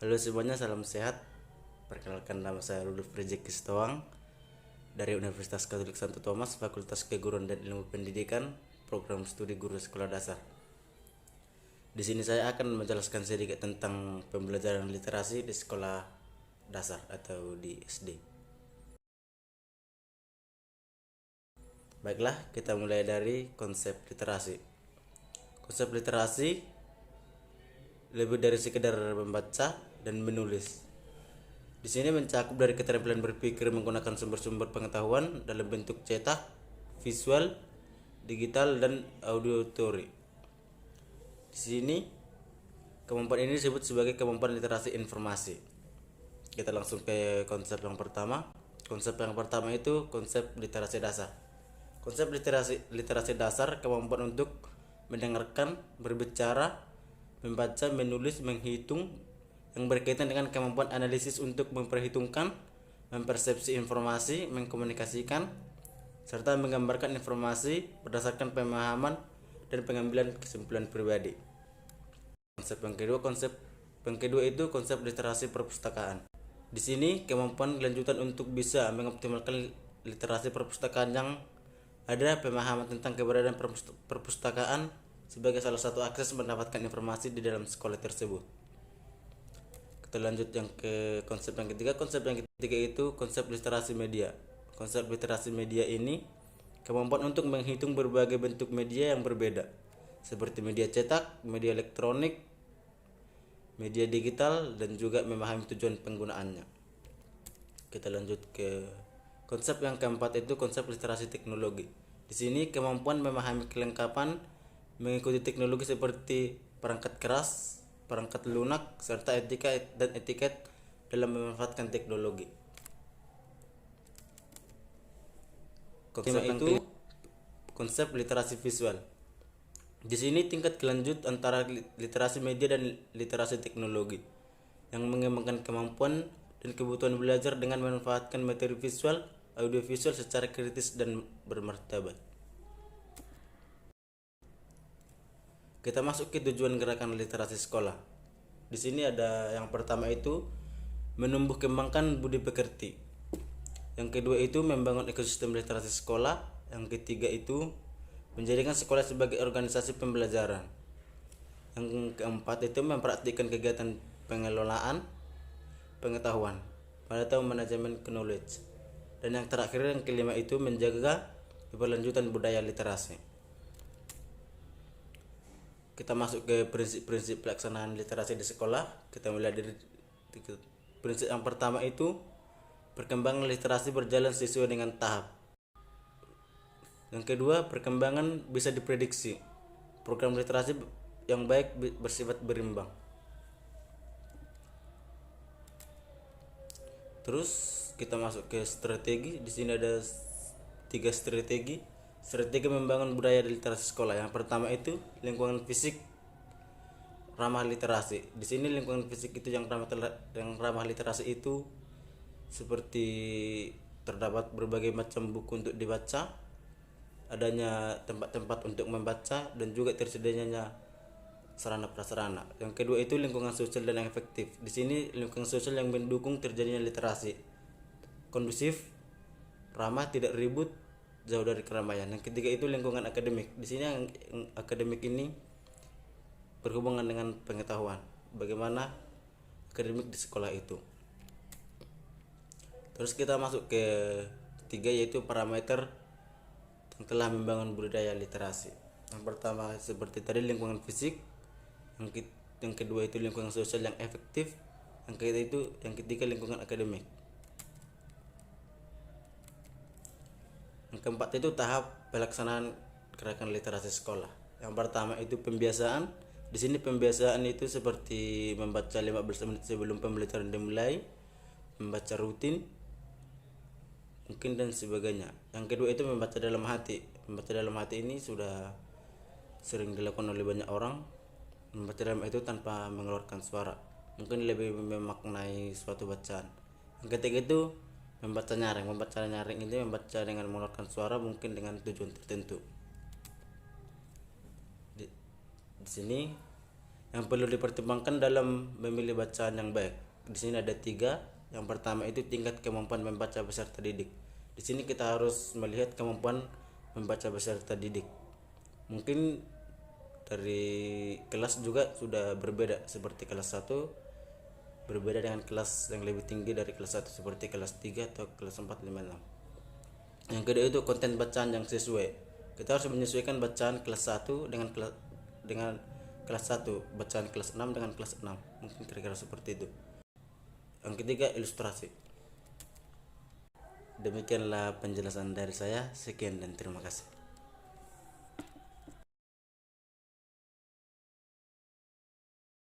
Halo semuanya, salam sehat. Perkenalkan, nama saya Rudolf Rezeki Sitoang dari Universitas Katolik Santo Thomas, Fakultas Keguruan dan Ilmu Pendidikan, Program Studi Guru Sekolah Dasar. Di sini saya akan menjelaskan sedikit tentang pembelajaran literasi di sekolah dasar atau di SD. Baiklah, kita mulai dari konsep literasi. Konsep literasi lebih dari sekedar membaca dan menulis. Di sini mencakup dari keterampilan berpikir menggunakan sumber-sumber pengetahuan dalam bentuk cetak, visual, digital, dan auditory. Di sini kemampuan ini disebut sebagai kemampuan literasi informasi. Kita langsung ke konsep yang pertama. Konsep yang pertama itu konsep literasi dasar. Konsep literasi dasar kemampuan untuk mendengarkan, berbicara, membaca, menulis, menghitung, yang berkaitan dengan kemampuan analisis untuk memperhitungkan, mempersepsi informasi, mengkomunikasikan, serta menggambarkan informasi berdasarkan pemahaman dan pengambilan kesimpulan pribadi. Konsep yang kedua itu konsep literasi perpustakaan. Di sini kemampuan lanjutan untuk bisa mengoptimalkan literasi perpustakaan yang ada pemahaman tentang keberadaan perpustakaan sebagai salah satu akses mendapatkan informasi di dalam sekolah tersebut. Kita lanjut yang ke konsep yang ketiga. Konsep yang ketiga itu konsep literasi media. Konsep literasi media ini kemampuan untuk menghitung berbagai bentuk media yang berbeda, seperti media cetak, media elektronik, media digital, dan juga memahami tujuan penggunaannya. Kita lanjut ke konsep yang keempat itu konsep literasi teknologi. Di sini kemampuan memahami kelengkapan mengikuti teknologi seperti perangkat keras, perangkat lunak, serta etika dan etiket dalam memanfaatkan teknologi. Konsep itu konsep literasi visual. Di sini tingkat kelanjut antara literasi media dan literasi teknologi yang mengembangkan kemampuan dan kebutuhan belajar dengan memanfaatkan materi visual, audiovisual secara kritis dan bermartabat. Kita masuk ke tujuan gerakan literasi sekolah. Di sini ada yang pertama itu menumbuh kembangkan budi pekerti. Yang kedua itu membangun ekosistem literasi sekolah. Yang ketiga itu menjadikan sekolah sebagai organisasi pembelajaran. Yang keempat itu mempraktikkan kegiatan pengelolaan pengetahuan atau manajemen knowledge. Dan yang terakhir yang kelima itu menjaga keberlanjutan budaya literasi. Kita masuk ke prinsip-prinsip pelaksanaan literasi di sekolah. Kita mulai dari prinsip yang pertama itu perkembangan literasi berjalan sesuai dengan tahap. Yang kedua, perkembangan bisa diprediksi. Program literasi yang baik bersifat berimbang. Terus kita masuk ke strategi. Di sini ada 3 strategi. Strategi membangun budaya literasi sekolah. Yang pertama itu lingkungan fisik ramah literasi. Di sini lingkungan fisik itu yang ramah literasi itu seperti terdapat berbagai macam buku untuk dibaca, adanya tempat-tempat untuk membaca, dan juga tersedianya sarana prasarana. Yang kedua itu lingkungan sosial dan efektif. Di sini lingkungan sosial yang mendukung terjadinya literasi, kondusif, ramah, tidak ribut, jauh dari keramaian. Yang ketiga itu lingkungan akademik. Di sini yang akademik ini berhubungan dengan pengetahuan, bagaimana akademik di sekolah itu. Terus kita masuk ke ketiga yaitu parameter yang telah membangun budaya literasi. Yang pertama seperti tadi lingkungan fisik, yang kedua itu lingkungan sosial yang efektif, yang ketiga lingkungan akademik. Yang keempat itu tahap pelaksanaan gerakan literasi sekolah. Yang pertama itu pembiasaan. Di sini pembiasaan itu seperti membaca 15 menit sebelum pembelajaran dimulai, membaca rutin, mungkin dan sebagainya. Yang kedua itu membaca dalam hati. Membaca dalam hati ini sudah sering dilakukan oleh banyak orang. Membaca dalam itu tanpa mengeluarkan suara, mungkin lebih memaknai suatu bacaan. Yang ketiga itu membaca nyaring. Membaca nyaring ini membaca dengan mengeluarkan suara, mungkin dengan tujuan tertentu. Di sini yang perlu dipertimbangkan dalam memilih bacaan yang baik. Di sini ada 3. Yang pertama itu tingkat kemampuan membaca peserta didik. Di sini kita harus melihat kemampuan membaca peserta didik. Mungkin dari kelas juga sudah berbeda, seperti kelas 1 berbeda dengan kelas yang lebih tinggi dari kelas 1 seperti kelas 3 atau kelas 4, 5, 6. Yang kedua itu konten bacaan yang sesuai. Kita harus menyesuaikan bacaan kelas 1 dengan kelas 1, bacaan kelas 6 dengan kelas 6. Mungkin kira-kira seperti itu. Yang ketiga, ilustrasi. Demikianlah penjelasan dari saya. Sekian dan terima kasih.